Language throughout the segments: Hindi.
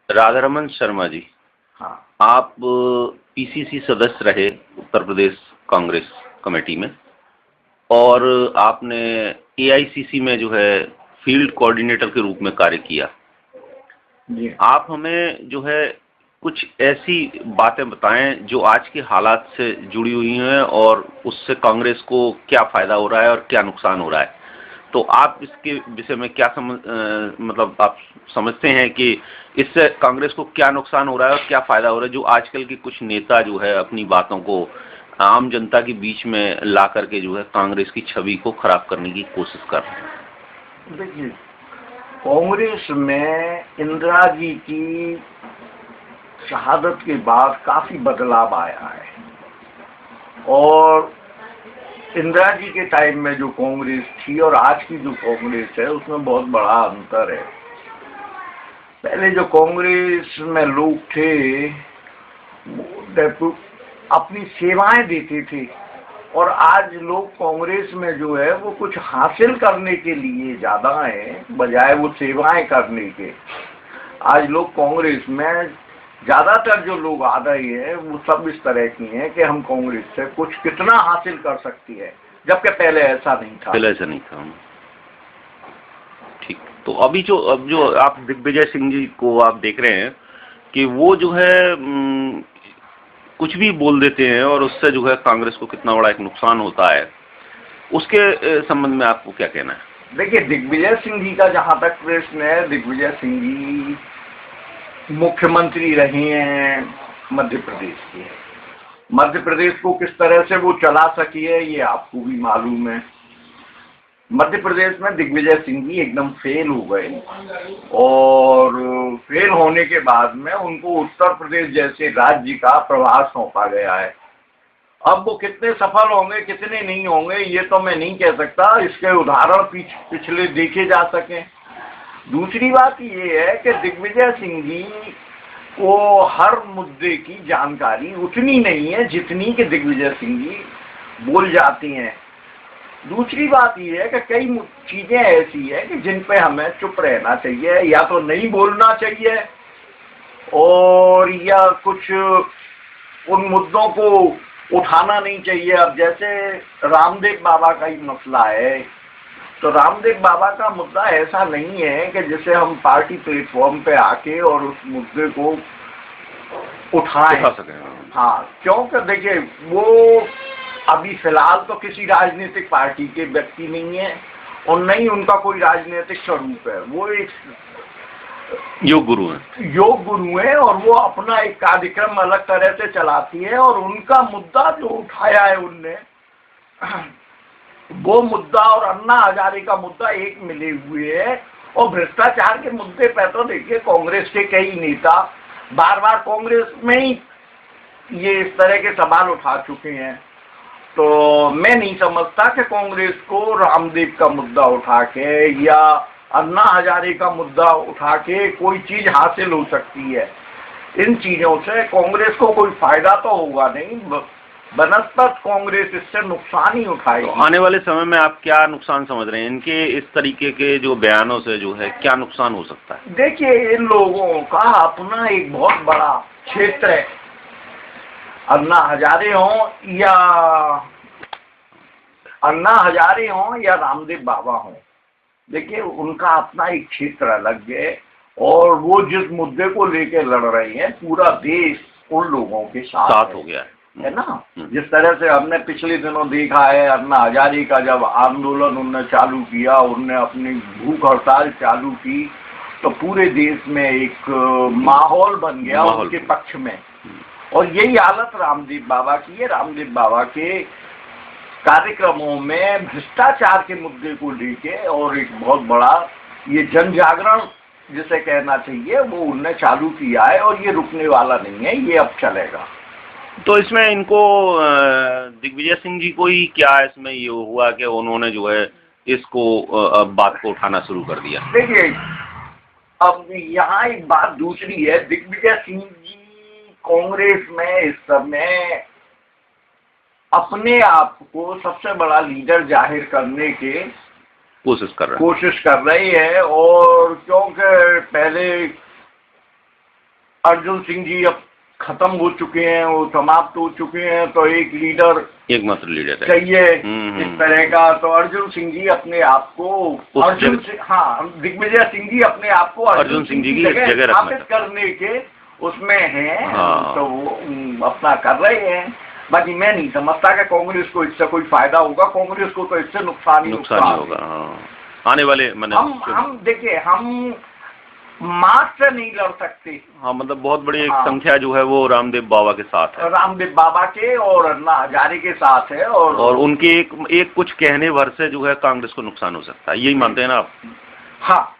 राधारमण शर्मा जी, हाँ आप पीसीसी सदस्य रहे उत्तर प्रदेश कांग्रेस कमेटी में, और आपने एआईसीसी में जो है फील्ड कोऑर्डिनेटर के रूप में कार्य किया जी। आप हमें जो है कुछ ऐसी बातें बताएं जो आज के हालात से जुड़ी हुई हैं और उससे कांग्रेस को क्या फायदा हो रहा है और क्या नुकसान हो रहा है। तो आप इसके विषय में क्या मतलब आप समझते हैं कि इससे कांग्रेस को क्या नुकसान हो रहा है और क्या फायदा हो रहा है, जो आजकल के कुछ नेता जो है अपनी बातों को आम जनता के बीच में ला करके जो है कांग्रेस की छवि को खराब करने की कोशिश कर रहे हैं। देखिए, कांग्रेस में इंदिरा जी की शहादत के बाद काफी बदलाव आया है, और इंदिरा जी के टाइम में जो कांग्रेस थी और आज की जो कांग्रेस है उसमें बहुत बड़ा अंतर है। पहले जो कांग्रेस में लोग थे वो अपनी सेवाएं देते थे, और आज लोग कांग्रेस में जो है वो कुछ हासिल करने के लिए ज्यादा हैं बजाय वो सेवाएं करने के। आज लोग कांग्रेस में ज्यादातर जो लोग आ रहे हैं वो सब इस तरह की हैं कि हम कांग्रेस से कुछ कितना हासिल कर सकती है, जबकि पहले ऐसा नहीं था। पहले ऐसा नहीं था। ठीक, तो अब जो आप दिग्विजय सिंह जी को आप देख रहे हैं कि वो जो है कुछ भी बोल देते हैं और उससे जो है कांग्रेस को कितना बड़ा एक नुकसान होता है, उसके संबंध में आपको क्या कहना है? देखिए, दिग्विजय सिंह जी का जहां तक प्रश्न है, दिग्विजय सिंह जी मुख्यमंत्री रहे हैं मध्य प्रदेश के। मध्य प्रदेश को किस तरह से वो चला सकी है ये आपको भी मालूम है। मध्य प्रदेश में दिग्विजय सिंह जी एकदम फेल हो गए, और फेल होने के बाद में उनको उत्तर प्रदेश जैसे राज्य का प्रभार सौंपा गया है। अब वो कितने सफल होंगे कितने नहीं होंगे ये तो मैं नहीं कह सकता, इसके उदाहरण पिछले देखे जा सके। दूसरी बात ये है कि दिग्विजय सिंह जी को हर मुद्दे की जानकारी उतनी नहीं है जितनी कि दिग्विजय सिंह जी बोल जाती हैं। दूसरी बात यह है कि कई चीजें ऐसी है कि जिन पे हमें चुप रहना चाहिए, या तो नहीं बोलना चाहिए, और या कुछ उन मुद्दों को उठाना नहीं चाहिए। अब जैसे रामदेव बाबा का ही मसला है, तो रामदेव बाबा का मुद्दा ऐसा नहीं है कि जिसे हम पार्टी प्लेटफॉर्म पे आके और उस मुद्दे को उठा सकें। हाँ, क्योंकि देखिए वो अभी फिलहाल तो किसी राजनीतिक पार्टी के व्यक्ति नहीं है, और नहीं उनका कोई राजनीतिक स्वरूप है। वो एक योग गुरु है, और वो अपना एक कार्यक्रम अलग तरह से चलाती है, और उनका मुद्दा जो उठाया है उनने, वो मुद्दा और अन्ना हजारे का मुद्दा एक मिले हुए है। और भ्रष्टाचार के मुद्दे पर तो देखिए कांग्रेस के कई नेता बार बार कांग्रेस में ही ये इस तरह के सवाल उठा चुके हैं। तो मैं नहीं समझता कि कांग्रेस को रामदेव का मुद्दा उठा के या अन्ना हजारे का मुद्दा उठा के कोई चीज हासिल हो सकती है। इन चीजों से कांग्रेस को कोई फायदा तो होगा नहीं, बनस्पत कांग्रेस इससे नुकसान ही उठाएगी। तो आने वाले समय में आप क्या नुकसान समझ रहे हैं इनके इस तरीके के जो बयानों से, जो है क्या नुकसान हो सकता है? देखिए, इन लोगों का अपना एक बहुत बड़ा क्षेत्र है, अन्ना हजारे हों या रामदेव बाबा हों। देखिए, उनका अपना एक क्षेत्र अलग है, और वो जिस मुद्दे को लेकर लड़ रहे हैं पूरा देश उन लोगों के साथ हो गया है ना। जिस तरह से हमने पिछले दिनों देखा है, अन्ना हजारे का जब आंदोलन उनने चालू किया, उनने अपनी भूख हड़ताल चालू की, तो पूरे देश में एक माहौल बन गया उनके पक्ष में। और यही हालत रामदेव बाबा की है। रामदेव बाबा के कार्यक्रमों में भ्रष्टाचार के मुद्दे को लेके और एक बहुत बड़ा ये जन जागरण जिसे कहना चाहिए वो उनने चालू किया है, और ये रुकने वाला नहीं है, ये अब चलेगा। तो इसमें इनको दिग्विजय सिंह जी को ही क्या इसमें ये हुआ कि उन्होंने जो है इसको बात को उठाना शुरू कर दिया? देखिए, अब यहाँ एक बात दूसरी है, दिग्विजय सिंह जी कांग्रेस में इस समय अपने आप को सबसे बड़ा लीडर जाहिर करने के कोशिश कर रहे हैं। और क्योंकि पहले अर्जुन सिंह जी अब खत्म हो चुके हैं, वो समाप्त हो चुके हैं, तो एक लीडर, एकमात्र लीडर चाहिए इस तरह का। तो अर्जुन सिंह जी अपने आप को दिग्विजय सिंह जी अपने आप को अर्जुन सिंह जी की जगह स्थापित करने के उसमें हैं। तो वो अपना कर रहे हैं। बाकी मैं नहीं समझता कि कांग्रेस को इससे कोई फायदा होगा। कांग्रेस को तो इससे नुकसान ही होगा। आने वाले हम देखिए, हम मार्च से नहीं लड़ सकते। हाँ, मतलब बहुत बड़ी एक संख्या जो है वो रामदेव बाबा के साथ है, रामदेव बाबा के और अन्ना हजारे के साथ है, और उनके एक कुछ कहने भर से जो है कांग्रेस को नुकसान हो सकता है, यही मानते हैं ना आप? हाँ।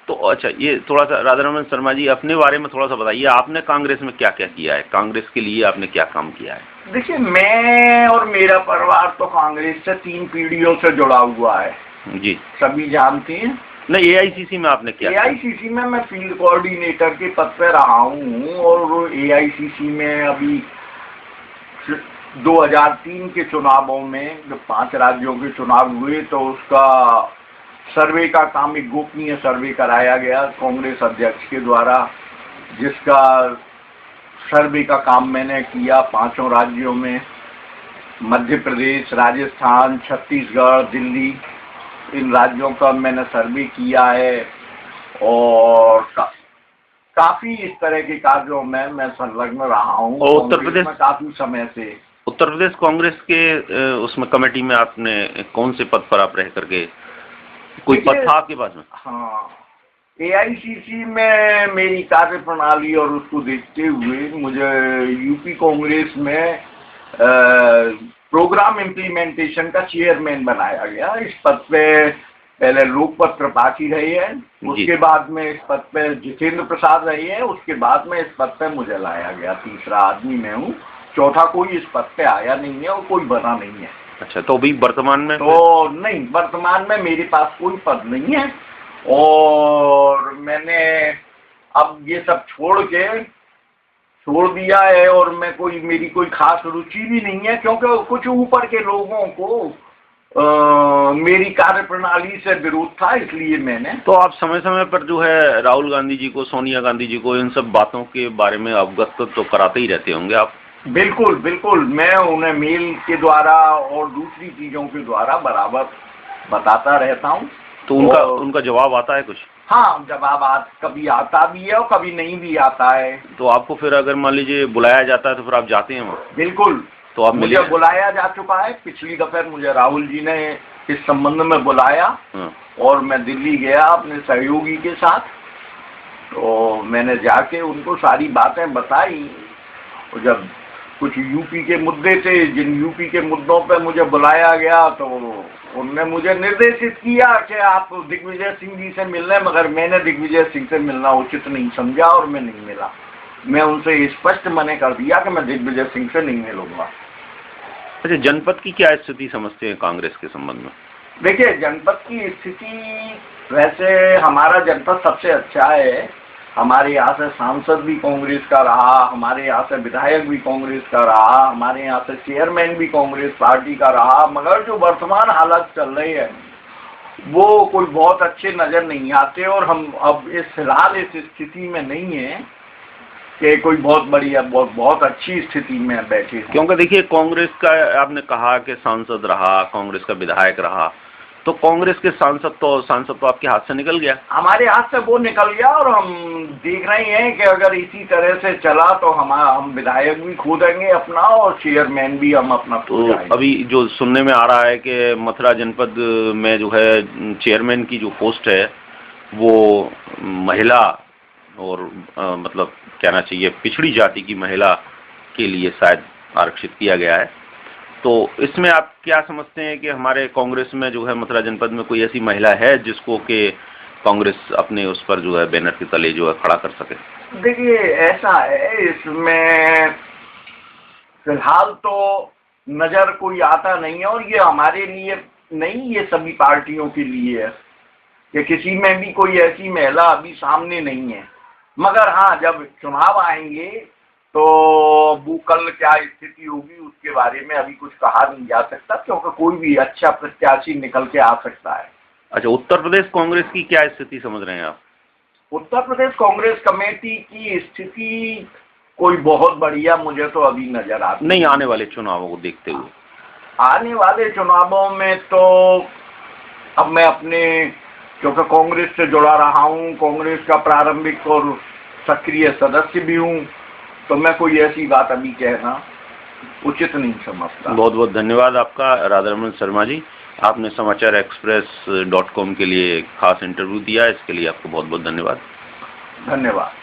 तो अच्छा, ये थोड़ा सा राधारमण शर्मा जी अपने बारे में थोड़ा सा बताइए, आपने कांग्रेस में क्या क्या किया है, कांग्रेस के लिए आपने क्या काम किया है? देखिए, मैं और मेरा परिवार तो कांग्रेस से 3 पीढ़ियों से जुड़ा हुआ है जी, सभी जानते हैं। नहीं, एआईसीसी में आपने क्या? एआईसीसी में मैं फील्ड कोऑर्डिनेटर के पद पे रहा हूँ, और एआईसीसी में अभी 2003 के चुनावों में जब 5 राज्यों के चुनाव हुए तो उसका सर्वे का काम, एक गोपनीय सर्वे कराया गया कांग्रेस अध्यक्ष के द्वारा, जिसका सर्वे का काम मैंने किया 5 राज्यों में, मध्य प्रदेश, राजस्थान, छत्तीसगढ़, दिल्ली, इन राज्यों का मैंने सर्वे किया है। और काफी इस तरह के कार्यों में मैं संलग्न रहा हूँ। और उत्तर प्रदेश में काफी समय से, उत्तर प्रदेश कांग्रेस के उसमें कमेटी में आपने कौन से पद पर आप रह करके, कोई पद था आपके पास में? हाँ, एआईसीसी में मेरी कार्य प्रणाली और उसको देखते हुए मुझे यूपी कांग्रेस में प्रोग्राम इम्प्लीमेंटेशन का चेयरमैन बनाया गया। इस पद पे पहले लोकपत त्रिपाठी रहे हैं, उसके बाद में इस पद पे जितेंद्र प्रसाद रहे हैं, उसके बाद में इस पद पे मुझे लाया गया। तीसरा आदमी मैं हूँ, चौथा कोई इस पद पे आया नहीं है और कोई बना नहीं है। अच्छा, तो अभी वर्तमान में? तो नहीं, वर्तमान में मेरे पास कोई पद नहीं है, और मैंने अब ये सब छोड़ दिया है, और मेरी कोई खास रुचि भी नहीं है, क्योंकि कुछ ऊपर के लोगों को मेरी कार्य प्रणाली से विरोध था, इसलिए मैंने। तो आप समय समय पर जो है राहुल गांधी जी को, सोनिया गांधी जी को इन सब बातों के बारे में अवगत तो कराते ही रहते होंगे आप? बिल्कुल बिल्कुल, मैं उन्हें मेल के द्वारा और दूसरी चीजों के द्वारा बराबर बताता रहता हूँ। तो उनका जवाब आता है कुछ? हाँ, जवाब कभी आता भी है और कभी नहीं भी आता है। तो आपको फिर अगर मान लीजिए बुलाया जाता है तो फिर आप जाते हैं वहाँ? बिल्कुल। तो आप मुझे बुलाया जा चुका है, पिछली दफे मुझे राहुल जी ने इस संबंध में बुलाया, और मैं दिल्ली गया अपने सहयोगी के साथ। तो मैंने जाके उनको सारी बातें बताई, और जब कुछ यूपी के मुद्दे थे, जिन यूपी के मुद्दों पे मुझे बुलाया गया, तो उनने मुझे निर्देशित किया कि आप दिग्विजय सिंह जी से मिलने, मगर मैंने दिग्विजय सिंह से मिलना उचित नहीं समझा और मैं नहीं मिला। मैं उनसे स्पष्ट मना कर दिया कि मैं दिग्विजय सिंह से नहीं मिलूंगा। अच्छा, जनपद की क्या स्थिति समझते हैं कांग्रेस के संबंध में? देखिए, जनपद की स्थिति, वैसे हमारा जनपद सबसे अच्छा है। हमारे यहाँ से सांसद भी कांग्रेस का रहा, हमारे यहाँ से विधायक भी कांग्रेस का रहा, हमारे यहाँ से चेयरमैन भी कांग्रेस पार्टी का रहा, मगर जो वर्तमान हालात चल रहे हैं वो कोई बहुत अच्छे नजर नहीं आते, और हम अब फिलहाल इस स्थिति में नहीं है कि कोई बहुत बड़ी, बहुत अच्छी स्थिति में बैठे। क्योंकि देखिए, कांग्रेस का आपने कहा कि सांसद रहा, कांग्रेस का विधायक रहा, तो कांग्रेस के सांसद तो आपके हाथ से निकल गया। हमारे हाथ से वो निकल गया, और हम देख रहे हैं कि अगर इसी तरह से चला तो हम विधायक भी खो देंगे अपना, और चेयरमैन भी हम अपना खो जाएंगे। तो अभी जो सुनने में आ रहा है कि मथुरा जनपद में जो है चेयरमैन की जो पोस्ट है वो महिला, और मतलब कहना चाहिए पिछड़ी जाति की महिला के लिए शायद आरक्षित किया गया है। तो इसमें आप क्या समझते हैं कि हमारे कांग्रेस में जो है मथुरा जनपद में कोई ऐसी महिला है जिसको कि कांग्रेस अपने उस पर जो है बैनर के तले जो है खड़ा कर सके? देखिए, ऐसा है, इसमें फिलहाल तो नजर कोई आता नहीं है, और ये हमारे लिए नहीं, ये सभी पार्टियों के लिए है कि किसी में भी कोई ऐसी महिला अभी सामने नहीं है। मगर हाँ, जब चुनाव आएंगे तो वो कल क्या स्थिति होगी उसके बारे में अभी कुछ कहा नहीं जा सकता, क्योंकि कोई भी अच्छा प्रत्याशी निकल के आ सकता है। अच्छा, उत्तर प्रदेश कांग्रेस की क्या स्थिति समझ रहे हैं आप? उत्तर प्रदेश कांग्रेस कमेटी की स्थिति कोई बहुत बढ़िया मुझे तो अभी नजर आती नहीं, आने वाले चुनावों को देखते हुए। आने वाले चुनावों में तो अब मैं अपने, क्योंकि कांग्रेस से जुड़ा रहा हूं, कांग्रेस का प्रारंभिक और सक्रिय सदस्य भी हूं, तो मैं कोई ऐसी बात अभी कहना उचित नहीं समझता। बहुत बहुत धन्यवाद आपका राधारमण शर्मा जी, आपने समाचार एक्सप्रेस.com के लिए खास इंटरव्यू दिया, इसके लिए आपको बहुत बहुत धन्यवाद। धन्यवाद।